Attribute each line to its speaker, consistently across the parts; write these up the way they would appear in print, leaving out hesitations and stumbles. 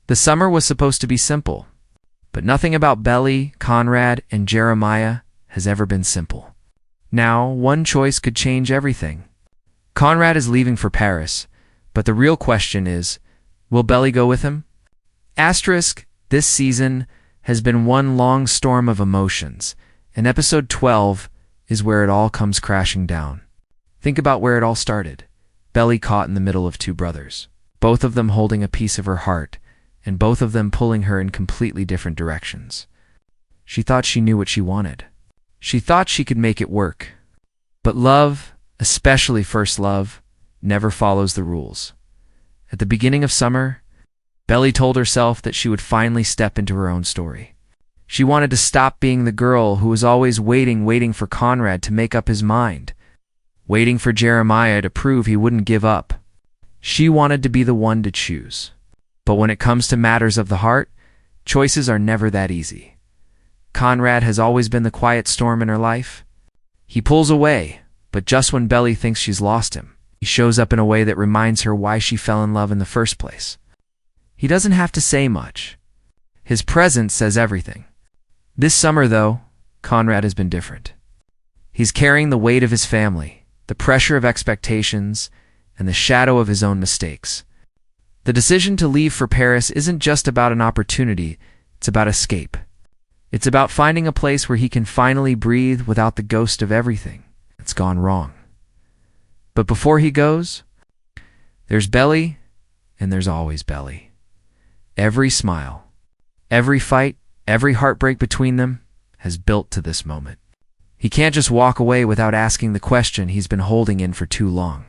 Speaker 1: The summer was supposed to be simple, but nothing about Belly, Conrad, and Jeremiah has ever been simple. Now, one choice could change everything. Conrad is leaving for Paris, but the real question is, will Belly go with him? Asterisk, this season has been one long storm of emotions, and episode 12 is where it all comes crashing down. Think about where it all started. Belly caught in the middle of two brothers, both of them holding a piece of her heart, and both of them pulling her in completely different directions. She thought she knew what she wanted. She thought she could make it work. But love, especially first love, never follows the rules. At the beginning of summer, Belly told herself that she would finally step into her own story. She wanted to stop being the girl who was always waiting for Conrad to make up his mind, waiting for Jeremiah to prove he wouldn't give up. She wanted to be the one to choose. But when it comes to matters of the heart, choices are never that easy. Conrad has always been the quiet storm in her life. He pulls away, but just when Belly thinks she's lost him, he shows up in a way that reminds her why she fell in love in the first place. He doesn't have to say much. His presence says everything. This summer, though, Conrad has been different. He's carrying the weight of his family, the pressure of expectations, and the shadow of his own mistakes. The decision to leave for Paris isn't just about an opportunity, it's about escape. It's about finding a place where he can finally breathe without the ghost of everything that's gone wrong. But before he goes, there's Belly, and there's always Belly. Every smile, every fight, every heartbreak between them has built to this moment. He can't just walk away without asking the question he's been holding in for too long.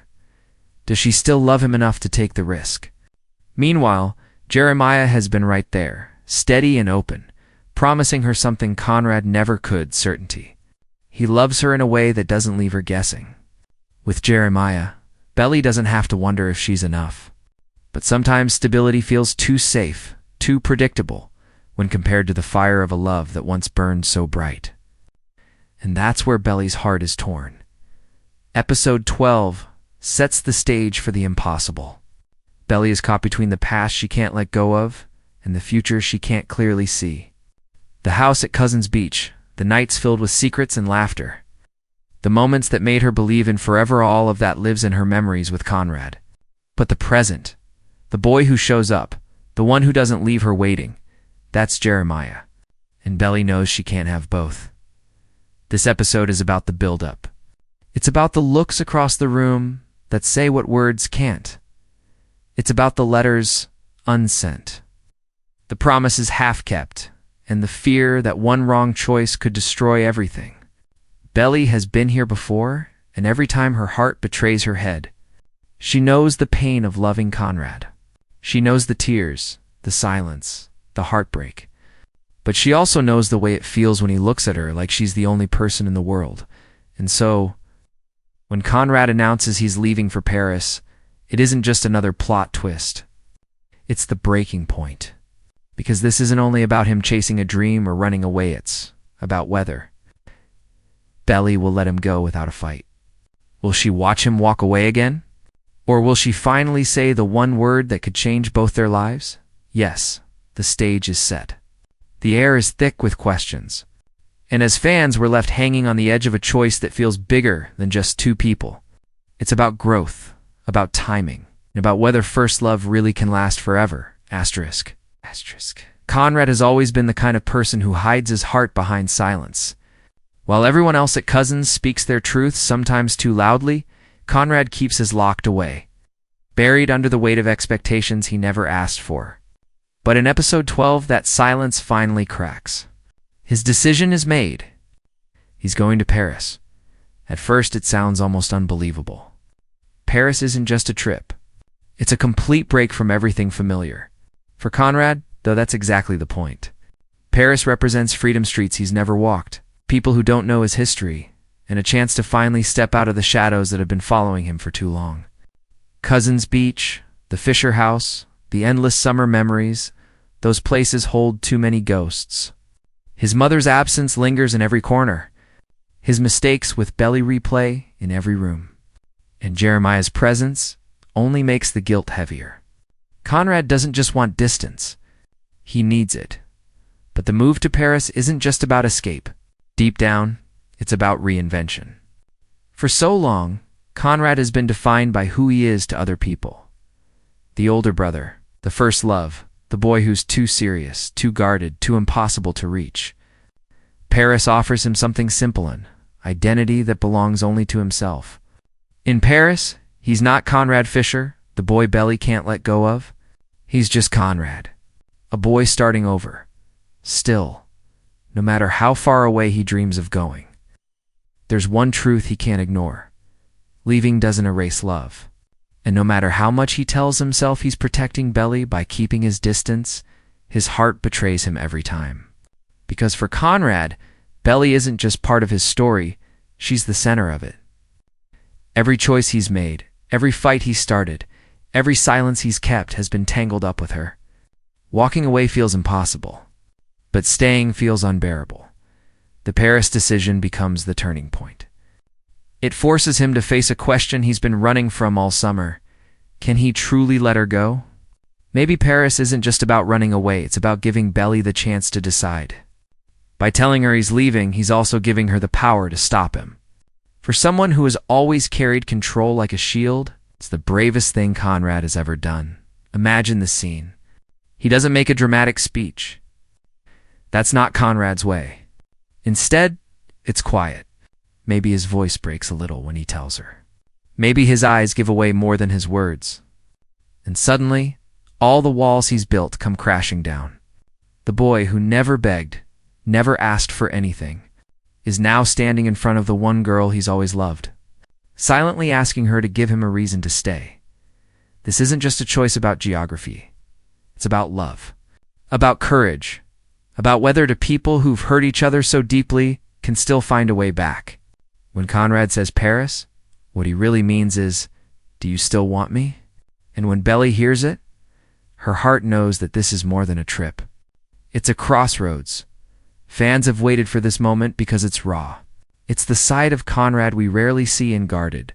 Speaker 1: Does she still love him enough to take the risk? Meanwhile, Jeremiah has been right there, steady and open, promising her something Conrad never could, certainty. He loves her in a way that doesn't leave her guessing. With Jeremiah, Belly doesn't have to wonder if she's enough. But sometimes stability feels too safe, too predictable, when compared to the fire of a love that once burned so bright. And that's where Belly's heart is torn. Episode 12 sets the stage for the impossible. Belly is caught between the past she can't let go of and the future she can't clearly see. The house at Cousin's Beach, the nights filled with secrets and laughter. The moments that made her believe in forever, all of that lives in her memories with Conrad. But the present, the boy who shows up, the one who doesn't leave her waiting, that's Jeremiah. And Belly knows she can't have both. This episode is about the build-up. It's about the looks across the room that say what words can't. It's about the letters unsent, the promises half-kept, and the fear that one wrong choice could destroy everything. Belly has been here before, and every time her heart betrays her head, she knows the pain of loving Conrad. She knows the tears, the silence, the heartbreak. But she also knows the way it feels when he looks at her like she's the only person in the world. And so, when Conrad announces he's leaving for Paris, it isn't just another plot twist. It's the breaking point. Because this isn't only about him chasing a dream or running away, it's about whether Belly will let him go without a fight. Will she watch him walk away again? Or will she finally say the one word that could change both their lives? Yes, the stage is set. The air is thick with questions. And as fans, we're left hanging on the edge of a choice that feels bigger than just two people. It's about growth, about timing, and about whether first love really can last forever. Asterisk. Conrad has always been the kind of person who hides his heart behind silence. While everyone else at Cousins speaks their truths, sometimes too loudly, Conrad keeps his locked away, buried under the weight of expectations he never asked for. But in episode 12, that silence finally cracks. His decision is made. He's going to Paris. At first, it sounds almost unbelievable. Paris isn't just a trip. It's a complete break from everything familiar. For Conrad, though, that's exactly the point. Paris represents freedom streets he's never walked, people who don't know his history, and a chance to finally step out of the shadows that have been following him for too long. Cousin's Beach, the Fisher house, the endless summer memories, those places hold too many ghosts. His mother's absence lingers in every corner. His mistakes with Belly replay in every room. And Jeremiah's presence only makes the guilt heavier. Conrad doesn't just want distance. He needs it. But the move to Paris isn't just about escape. Deep down, it's about reinvention. For so long, Conrad has been defined by who he is to other people. The older brother, the first love, the boy who's too serious, too guarded, too impossible to reach. Paris offers him something simple, an identity that belongs only to himself. In Paris, he's not Conrad Fisher, the boy Belly can't let go of. He's just Conrad, a boy starting over, still, no matter how far away he dreams of going. There's one truth he can't ignore. Leaving doesn't erase love. And no matter how much he tells himself he's protecting Belly by keeping his distance, his heart betrays him every time. Because for Conrad, Belly isn't just part of his story, she's the center of it. Every choice he's made, every fight he's started, every silence he's kept has been tangled up with her. Walking away feels impossible, but staying feels unbearable. The Paris decision becomes the turning point. It forces him to face a question he's been running from all summer. Can he truly let her go? Maybe Paris isn't just about running away, it's about giving Belly the chance to decide. By telling her he's leaving, he's also giving her the power to stop him. For someone who has always carried control like a shield, it's the bravest thing Conrad has ever done. Imagine the scene. He doesn't make a dramatic speech. That's not Conrad's way. Instead, it's quiet. Maybe his voice breaks a little when he tells her. Maybe his eyes give away more than his words. And suddenly, all the walls he's built come crashing down. The boy who never begged, never asked for anything, is now standing in front of the one girl he's always loved, silently asking her to give him a reason to stay. This isn't just a choice about geography. It's about love, about courage, about whether two people who've hurt each other so deeply can still find a way back. When Conrad says Paris, what he really means is, do you still want me? And when Belly hears it, her heart knows that this is more than a trip. It's a crossroads. Fans have waited for this moment because it's raw. It's the side of Conrad we rarely see in guarded,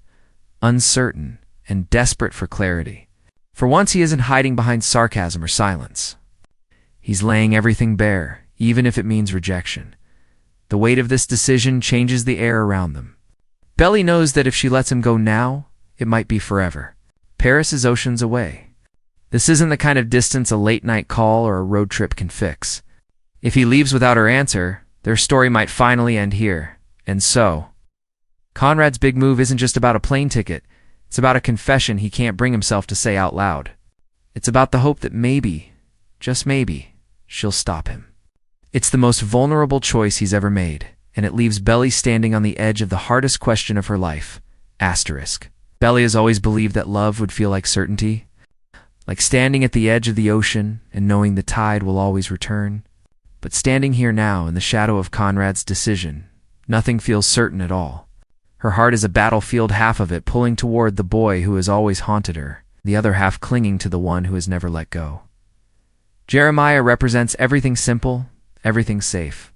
Speaker 1: uncertain, and desperate for clarity. For once he isn't hiding behind sarcasm or silence. He's laying everything bare, even if it means rejection. The weight of this decision changes the air around them. Belly knows that if she lets him go now, it might be forever. Paris is oceans away. This isn't the kind of distance a late-night call or a road trip can fix. If he leaves without her answer, their story might finally end here. And so, Conrad's big move isn't just about a plane ticket. It's about a confession he can't bring himself to say out loud. It's about the hope that maybe, just maybe, she'll stop him. It's the most vulnerable choice he's ever made, and it leaves Belly standing on the edge of the hardest question of her life. Asterisk. Belly has always believed that love would feel like certainty, like standing at the edge of the ocean and knowing the tide will always return. But standing here now in the shadow of Conrad's decision, nothing feels certain at all. Her heart is a battlefield, half of it pulling toward the boy who has always haunted her, the other half clinging to the one who has never let go. Jeremiah represents everything simple, everything safe.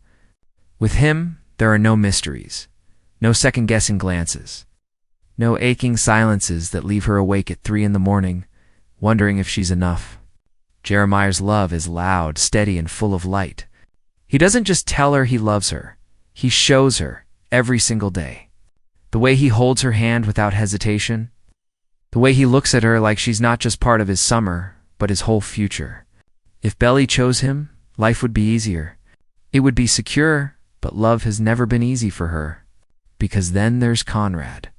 Speaker 1: With him, there are no mysteries, no second-guessing glances, no aching silences that leave her awake at 3 a.m, wondering if she's enough. Jeremiah's love is loud, steady, and full of light. He doesn't just tell her he loves her. He shows her every single day. The way he holds her hand without hesitation. The way he looks at her like she's not just part of his summer, but his whole future. If Belly chose him, life would be easier. It would be secure, but love has never been easy for her. Because then there's Conrad.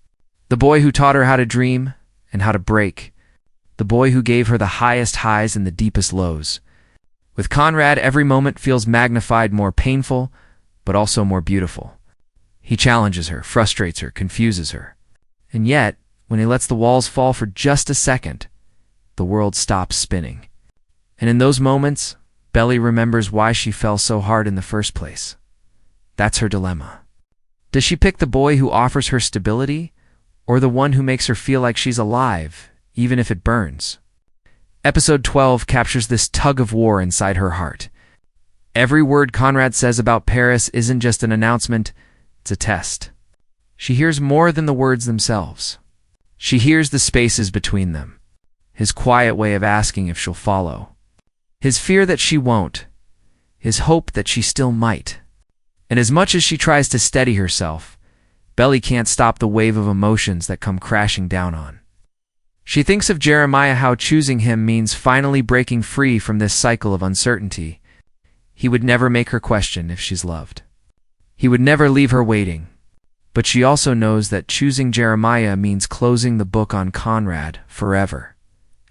Speaker 1: The boy who taught her how to dream and how to break. The boy who gave her the highest highs and the deepest lows. With Conrad, every moment feels magnified, more painful, but also more beautiful. He challenges her, frustrates her, confuses her. And yet, when he lets the walls fall for just a second, the world stops spinning. And in those moments, Belly remembers why she fell so hard in the first place. That's her dilemma. Does she pick the boy who offers her stability, or the one who makes her feel like she's alive, even if it burns? Episode 12 captures this tug-of-war inside her heart. Every word Conrad says about Paris isn't just an announcement, it's a test. She hears more than the words themselves. She hears the spaces between them, his quiet way of asking if she'll follow, his fear that she won't, his hope that she still might. And as much as she tries to steady herself, Belly can't stop the wave of emotions that come crashing down on. She thinks of Jeremiah, how choosing him means finally breaking free from this cycle of uncertainty. He would never make her question if she's loved. He would never leave her waiting. But she also knows that choosing Jeremiah means closing the book on Conrad forever.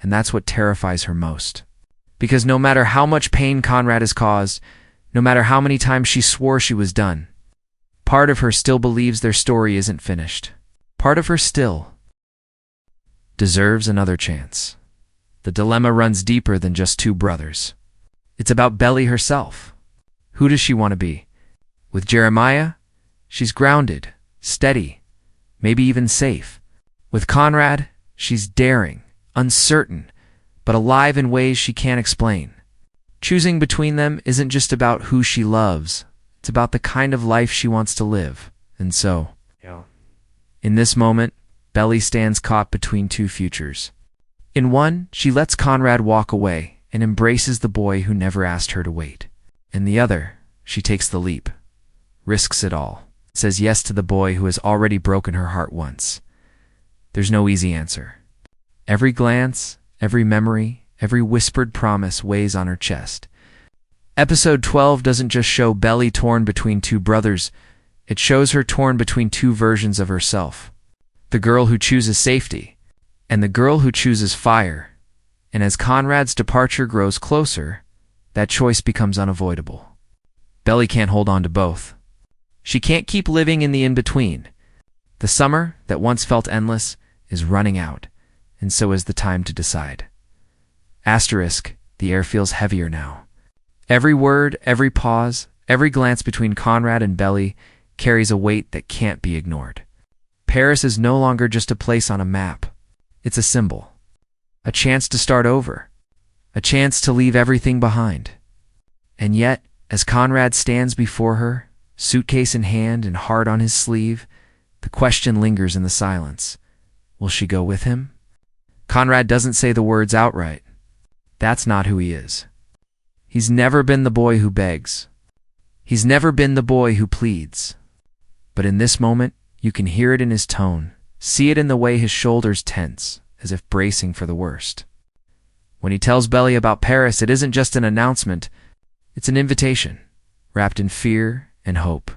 Speaker 1: And that's what terrifies her most. Because no matter how much pain Conrad has caused, no matter how many times she swore she was done, part of her still believes their story isn't finished. Part of her still deserves another chance. The dilemma runs deeper than just two brothers. It's about Belly herself. Who does she want to be? With Jeremiah, she's grounded, steady, maybe even safe. With Conrad, she's daring, uncertain, but alive in ways she can't explain. Choosing between them isn't just about who she loves. It's about the kind of life she wants to live. And so, in this moment, Belly stands caught between two futures. In one, she lets Conrad walk away and embraces the boy who never asked her to wait. In the other, she takes the leap, risks it all, says yes to the boy who has already broken her heart once. There's no easy answer. Every glance, every memory, every whispered promise weighs on her chest. Episode 12 doesn't just show Belly torn between two brothers, it shows her torn between two versions of herself. The girl who chooses safety, and the girl who chooses fire. And as Conrad's departure grows closer, that choice becomes unavoidable. Belly can't hold on to both. She can't keep living in the in-between. The summer that once felt endless is running out, and so is the time to decide. Asterisk, the air feels heavier now. Every word, every pause, every glance between Conrad and Belly carries a weight that can't be ignored. Paris is no longer just a place on a map. It's a symbol. A chance to start over. A chance to leave everything behind. And yet, as Conrad stands before her, suitcase in hand and heart on his sleeve, the question lingers in the silence. Will she go with him? Conrad doesn't say the words outright. That's not who he is. He's never been the boy who begs. He's never been the boy who pleads. But in this moment, you can hear it in his tone, see it in the way his shoulders tense, as if bracing for the worst. When he tells Belly about Paris, it isn't just an announcement, it's an invitation, wrapped in fear and hope.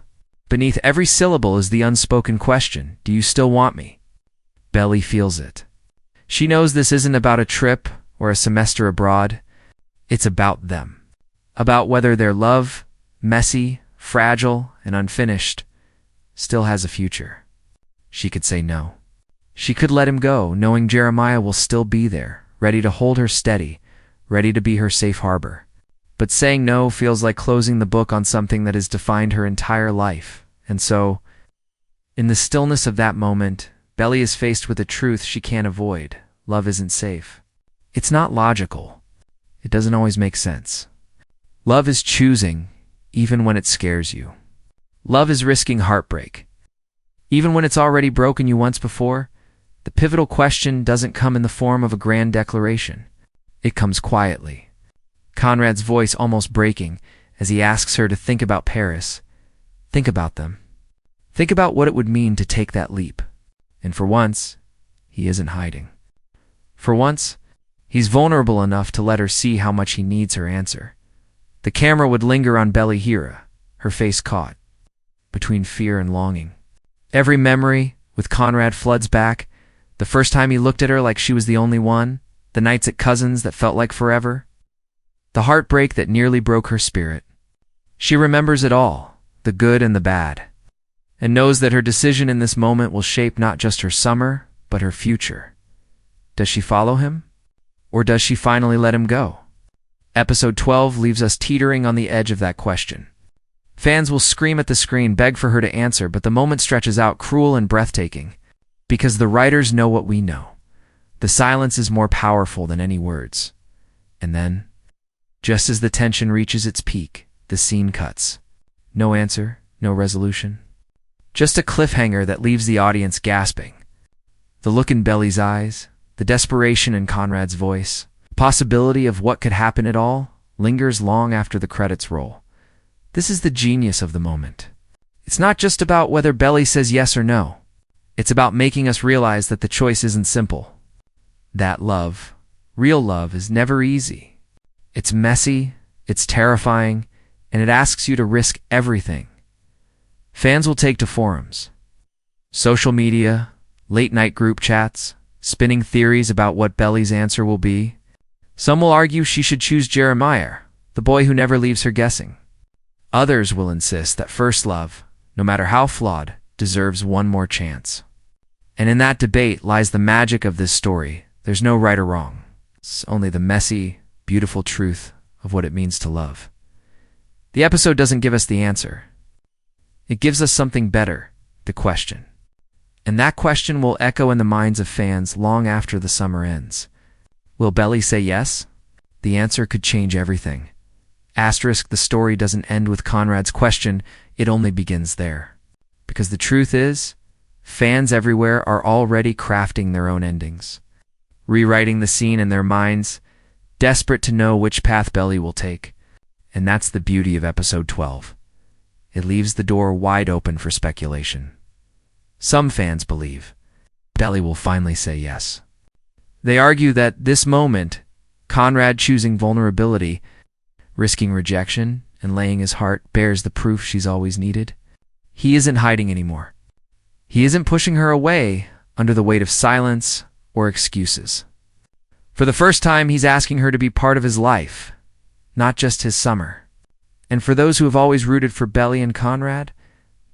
Speaker 1: Beneath every syllable is the unspoken question, do you still want me? Belly feels it. She knows this isn't about a trip or a semester abroad. It's about them. About whether their love, messy, fragile, and unfinished, still has a future. She could say no. She could let him go, knowing Jeremiah will still be there, ready to hold her steady, ready to be her safe harbor. But saying no feels like closing the book on something that has defined her entire life. And so, in the stillness of that moment, Belly is faced with a truth she can't avoid. Love isn't safe. It's not logical. It doesn't always make sense. Love is choosing, even when it scares you. Love is risking heartbreak. Even when it's already broken you once before, the pivotal question doesn't come in the form of a grand declaration. It comes quietly. Conrad's voice almost breaking as he asks her to think about Paris. Think about them. Think about what it would mean to take that leap. And for once, he isn't hiding. For once, he's vulnerable enough to let her see how much he needs her answer. The camera would linger on Belly Hira, her face caught between fear and longing. Every memory, with Conrad, floods back. The first time he looked at her like she was the only one, the nights at Cousins that felt like forever, the heartbreak that nearly broke her spirit. She remembers it all, the good and the bad, and knows that her decision in this moment will shape not just her summer, but her future. Does she follow him? Or does she finally let him go? Episode 12 leaves us teetering on the edge of that question. Fans will scream at the screen, beg for her to answer, but the moment stretches out cruel and breathtaking. Because the writers know what we know. The silence is more powerful than any words. And then, just as the tension reaches its peak, the scene cuts. No answer, no resolution. Just a cliffhanger that leaves the audience gasping. The look in Belly's eyes, the desperation in Conrad's voice, the possibility of what could happen at all lingers long after the credits roll. This is the genius of the moment. It's not just about whether Belly says yes or no. It's about making us realize that the choice isn't simple. That love, real love, is never easy. It's messy, it's terrifying, and it asks you to risk everything. Fans will take to forums, social media, late-night group chats, spinning theories about what Belly's answer will be. Some will argue she should choose Jeremiah, the boy who never leaves her guessing. Others will insist that first love, no matter how flawed, deserves one more chance. And in that debate lies the magic of this story. There's no right or wrong. It's only the messy, beautiful truth of what it means to love. The episode doesn't give us the answer. It gives us something better, the question. And that question will echo in the minds of fans long after the summer ends. Will Belly say yes? The answer could change everything. Asterisk, the story doesn't end with Conrad's question, it only begins there. Because the truth is, fans everywhere are already crafting their own endings, rewriting the scene in their minds, desperate to know which path Belly will take. And that's the beauty of episode 12. It leaves the door wide open for speculation. Some fans believe Belly will finally say yes. They argue that this moment, Conrad choosing vulnerability, risking rejection, and laying his heart, bears the proof she's always needed. He isn't hiding anymore. He isn't pushing her away under the weight of silence or excuses. For the first time, he's asking her to be part of his life, not just his summer. And for those who have always rooted for Belly and Conrad,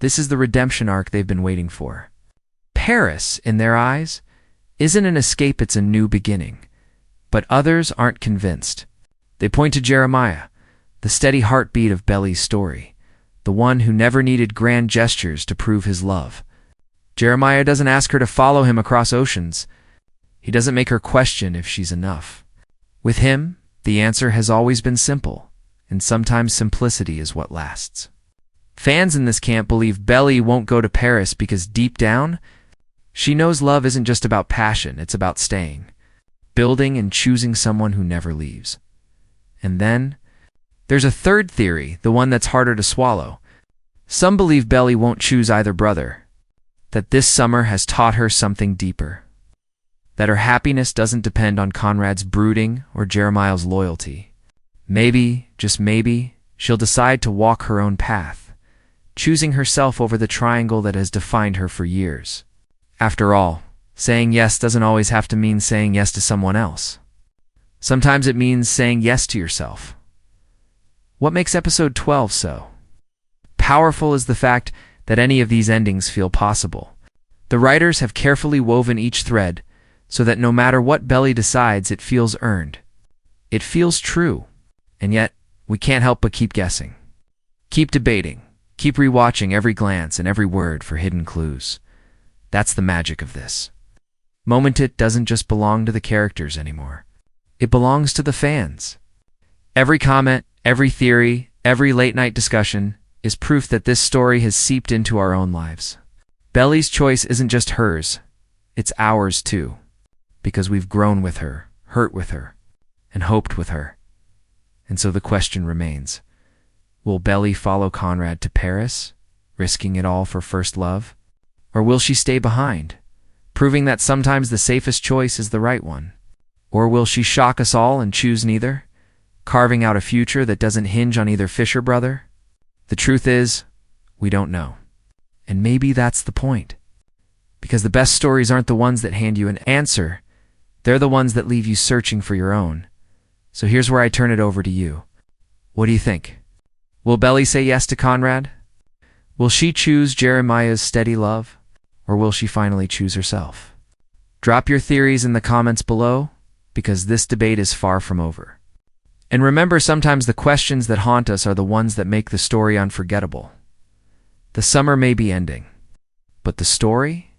Speaker 1: this is the redemption arc they've been waiting for. Paris, in their eyes, isn't an escape, it's a new beginning. But others aren't convinced. They point to Jeremiah, the steady heartbeat of Belly's story, the one who never needed grand gestures to prove his love. Jeremiah doesn't ask her to follow him across oceans. He doesn't make her question if she's enough. With him, the answer has always been simple, and sometimes simplicity is what lasts. Fans in this camp believe Belly won't go to Paris because deep down, she knows love isn't just about passion, it's about staying, building and choosing someone who never leaves. And then, there's a third theory, the one that's harder to swallow. Some believe Belly won't choose either brother, that this summer has taught her something deeper, that her happiness doesn't depend on Conrad's brooding or Jeremiah's loyalty. Maybe, just maybe, she'll decide to walk her own path, choosing herself over the triangle that has defined her for years. After all, saying yes doesn't always have to mean saying yes to someone else. Sometimes it means saying yes to yourself. What makes episode 12 so powerful is the fact that any of these endings feel possible. The writers have carefully woven each thread so that no matter what Belly decides, it feels earned. It feels true. And yet, we can't help but keep guessing. Keep debating. Keep rewatching every glance and every word for hidden clues. That's the magic of this. Momentit doesn't just belong to the characters anymore. It belongs to the fans. Every comment, every theory, every late-night discussion is proof that this story has seeped into our own lives. Belly's choice isn't just hers, it's ours too. Because we've grown with her, hurt with her, and hoped with her. And so the question remains, will Belly follow Conrad to Paris, risking it all for first love? Or will she stay behind, proving that sometimes the safest choice is the right one? Or will she shock us all and choose neither, carving out a future that doesn't hinge on either Fisher brother? The truth is, we don't know. And maybe that's the point. Because the best stories aren't the ones that hand you an answer, they're the ones that leave you searching for your own. So here's where I turn it over to you. What do you think? Will Belly say yes to Conrad? Will she choose Jeremiah's steady love? Or will she finally choose herself? Drop your theories in the comments below, because this debate is far from over. And remember, sometimes the questions that haunt us are the ones that make the story unforgettable. The summer may be ending, but the story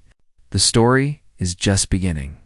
Speaker 1: is just beginning.